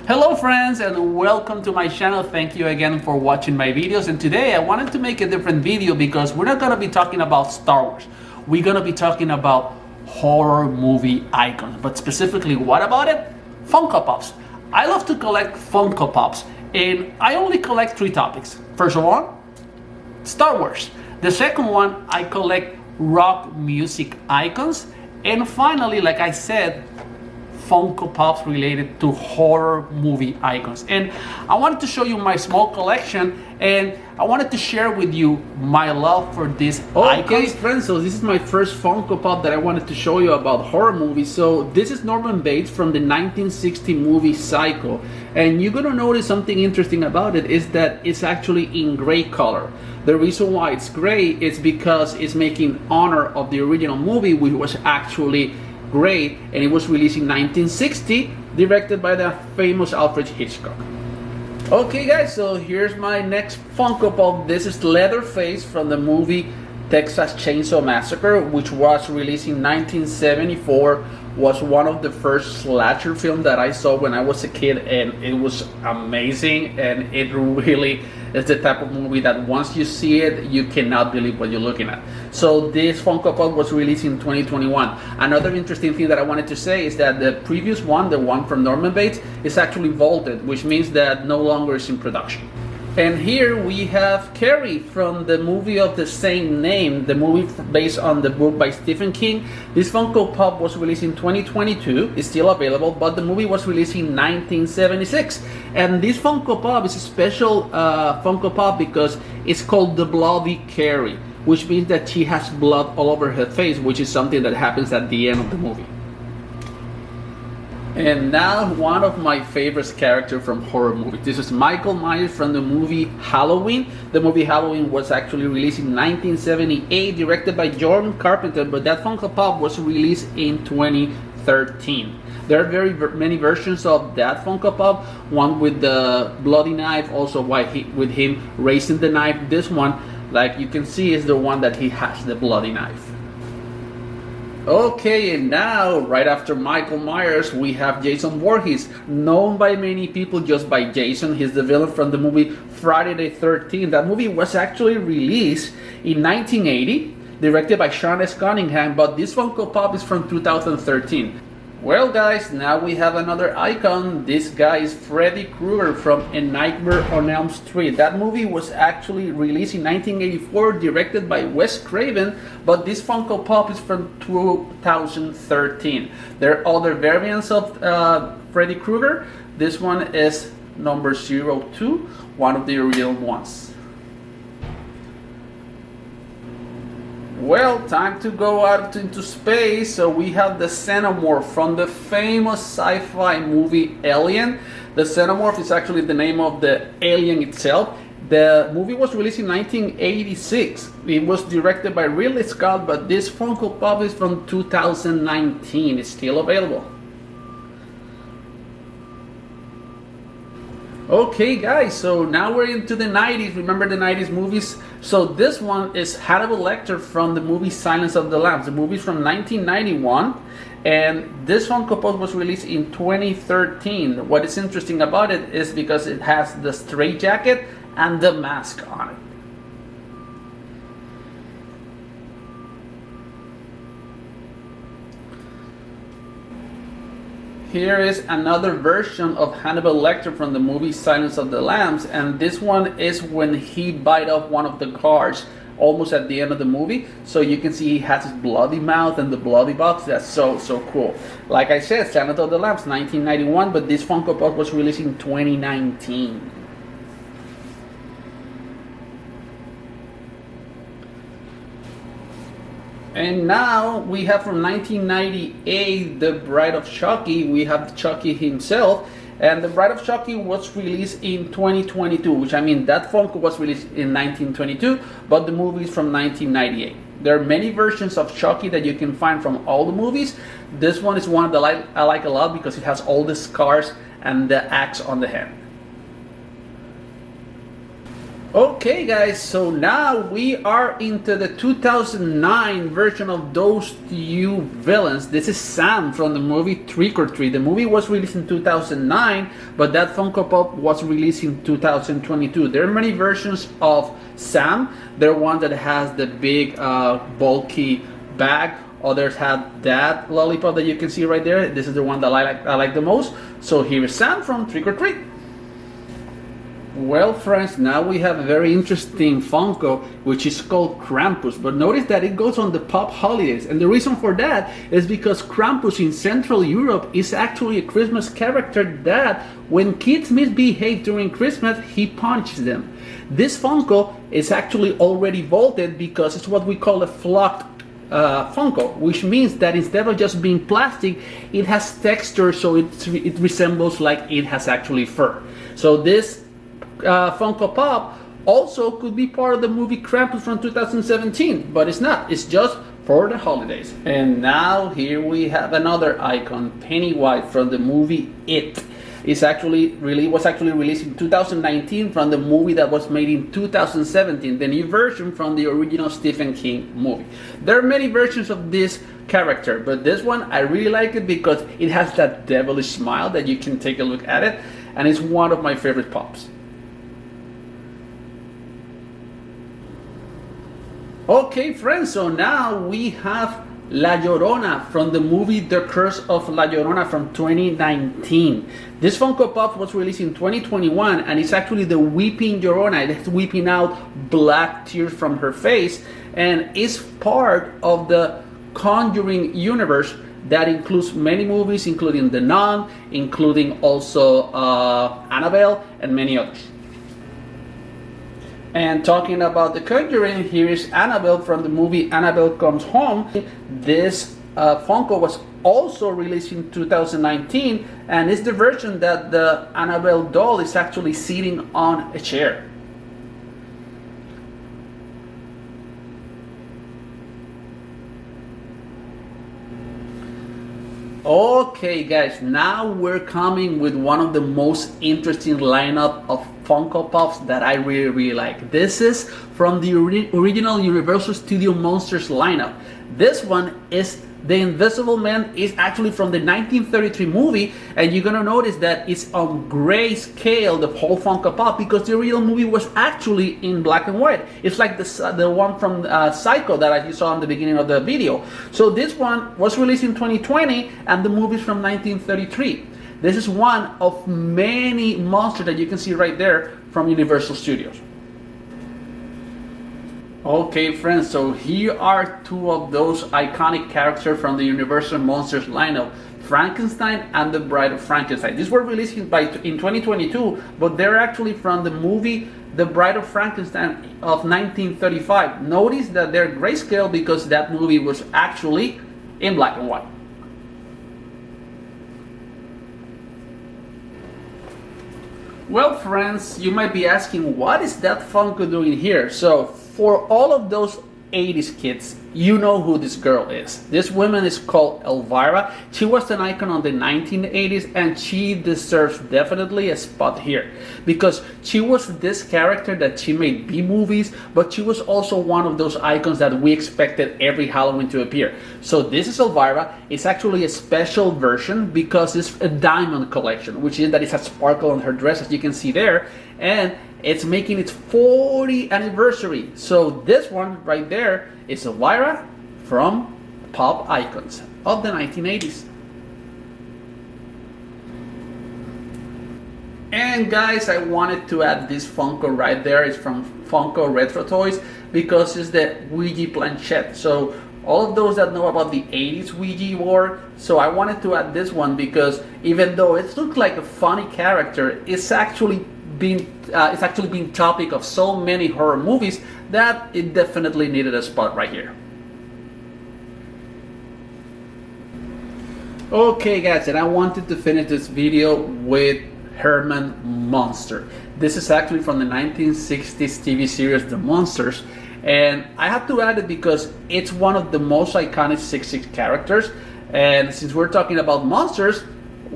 Hello friends and welcome to my channel. Thank you again for watching my videos, and today I wanted to make a different video because we're not going to be talking about Star Wars. We're going to be talking about horror movie icons, but specifically what about it? Funko Pops. I love to collect Funko Pops and I only collect three topics. First of all, Star Wars. The second one, I collect rock music icons, and finally, like I said, Funko Pops related to horror movie icons. And I wanted to show you my small collection, and I wanted to share with you my love for these icons. Okay friends, so this is my first Funko Pop that I wanted to show you about horror movies. So this is Norman Bates from the 1960 movie Psycho, and you're gonna notice something interesting about it is that it's actually in gray color. The reason why it's gray is because it's making honor of the original movie, which was actually great, and it was released in 1960, directed by the famous Alfred Hitchcock. Okay guys, so here's my next Funko Pop. This is Leatherface from the movie Texas Chainsaw Massacre, which was released in 1974. Was one of the first slasher films that I saw when I was a kid, and it was amazing, and it really is the type of movie that once you see it, you cannot believe what you're looking at. So this Funko Pop was released in 2021. Another interesting thing that I wanted to say is that the previous one, the one from Norman Bates, is actually vaulted, which means that no longer is in production. And here we have Carrie from the movie of the same name, the movie based on the book by Stephen King. This Funko Pop was released in 2022, it's still available, but the movie was released in 1976. And this Funko Pop is a special Funko Pop because it's called the Bloody Carrie, which means that she has blood all over her face, which is something that happens at the end of the movie. And now one of my favorite characters from horror movies. This is Michael Myers from the movie Halloween. The movie Halloween was actually released in 1978, directed by John Carpenter, but that Funko Pop was released in 2013. There are very many versions of that Funko Pop. One with the bloody knife, also with him raising the knife. This one, like you can see, is the one that he has the bloody knife. Okay, and now, right after Michael Myers, we have Jason Voorhees, known by many people just by Jason. He's the villain from the movie Friday the 13th. That movie was actually released in 1980, directed by Sean S. Cunningham, but this Funko Pop is from 2013. Well guys, now we have another icon. This guy is Freddy Krueger from A Nightmare on Elm Street. That movie was actually released in 1984, directed by Wes Craven, but this Funko Pop is from 2013. There are other variants of Freddy Krueger. This one is number 02, one of the original ones. Well, time to go out into space. So we have the Xenomorph from the famous sci-fi movie Alien. The Xenomorph is actually the name of the alien itself. The movie was released in 1986. It was directed by Ridley Scott, but this Funko Pop is from 2019. It's still available. Okay guys, so now we're into the 90s. Remember the 90s movies? So this one is Hannibal Lecter from the movie Silence of the Lambs. The movie is from 1991, and this Funko Pop was released in 2013. What is interesting about it is because it has the straitjacket and the mask on it. Here is another version of Hannibal Lecter from the movie Silence of the Lambs, and this one is when he bite off one of the cars almost at the end of the movie. So you can see he has his bloody mouth and the bloody box. That's so cool. Like I said, Silence of the Lambs 1991, but this Funko Pop was released in 2019. And now we have from 1998 The Bride of Chucky. We have Chucky himself, and The Bride of Chucky was released in 2022, which I mean that Funko was released in 1922, but the movie is from 1998. There are many versions of Chucky that you can find from all the movies. This one is one that I like a lot because it has all the scars and the axe on the head. Okay guys, so now we are into the 2009 version of those two villains. This is Sam from the movie Trick or Treat. The movie was released in 2009, but that Funko Pop was released in 2022. There are many versions of Sam. There are one that has the big bulky bag. Others have that lollipop that you can see right there. This is the one that I like the most. So here is Sam from Trick or Treat. Well friends, now we have a very interesting Funko which is called Krampus, but notice that it goes on the Pop holidays, and the reason for that is because Krampus in Central Europe is actually a Christmas character that when kids misbehave during Christmas, he punishes them. This Funko is actually already vaulted because it's what we call a flocked Funko, which means that instead of just being plastic, it has texture, so it resembles like it has actually fur. So this Funko Pop also could be part of the movie Krampus from 2017, but it's not. It's just for the holidays. And now here we have another icon, Pennywise from the movie It. Was actually released in 2019 from the movie that was made in 2017, the new version from the original Stephen King movie. There are many versions of this character, but this one I really like it because it has that devilish smile that you can take a look at it, and it's one of my favorite pops. Okay friends, so now we have La Llorona from the movie The Curse of La Llorona from 2019. This Funko Pop was released in 2021 and it's actually the Weeping Llorona. It's weeping out black tears from her face and is part of the Conjuring universe that includes many movies, including The Nun, including also Annabelle and many others. And talking about The Conjuring, here is Annabelle from the movie Annabelle Comes Home. This Funko was also released in 2019 and it's the version that the Annabelle doll is actually sitting on a chair. Okay guys, now we're coming with one of the most interesting lineup of Funko Pops that I really like. This is from the original Universal Studio Monsters lineup. This one is The Invisible Man, is actually from the 1933 movie, and you're gonna notice that it's on grayscale, the whole Funko Pop, because the original movie was actually in black and white. It's like the one from Psycho that you saw in the beginning of the video. So this one was released in 2020 and the movie is from 1933. This is one of many monsters that you can see right there from Universal Studios. Okay friends, so here are two of those iconic characters from the Universal Monsters lineup, Frankenstein and the Bride of Frankenstein. These were released in 2022, but they're actually from the movie The Bride of Frankenstein of 1935. Notice that they're grayscale because that movie was actually in black and white. Well friends, you might be asking, what is that Funko doing here? So for all of those 80s kids, you know who this girl is. This woman is called Elvira. She was an icon on the 1980s and she deserves definitely a spot here because she was this character that she made B-movies, but she was also one of those icons that we expected every Halloween to appear. So this is Elvira. It's actually a special version because it's a diamond collection, which is that it has sparkle on her dress, as you can see there, and it's making its 40th anniversary. So this one right there is Elvira from Pop Icons of the 1980s. And guys, I wanted to add this Funko right there. It's from Funko Retro Toys because it's the Ouija planchette. So all of those that know about the 80s Ouija board, so I wanted to add this one because even though it looks like a funny character, it's actually been topic of so many horror movies that it definitely needed a spot right here. Okay guys, and I wanted to finish this video with Herman Monster. This is actually from the 1960s TV series The Monsters, and I have to add it because it's one of the most iconic 60s characters, and since we're talking about monsters,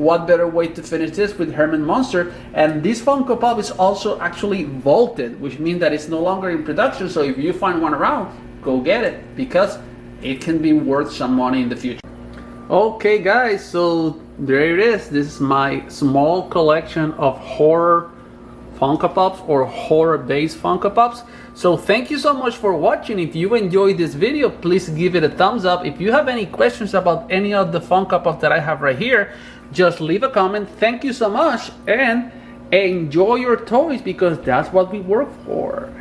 what better way to finish this with Herman Monster? And this Funko Pop is also actually vaulted, which means that it's no longer in production. So if you find one around, go get it, because it can be worth some money in the future. Okay guys, so there it is. This is my small collection of horror Funko Pops, or horror based Funko Pops. So thank you so much for watching. If you enjoyed this video, please give it a thumbs up. If you have any questions about any of the Funko Pops that I have right here, just leave a comment. Thank you so much, and enjoy your toys, because that's what we work for.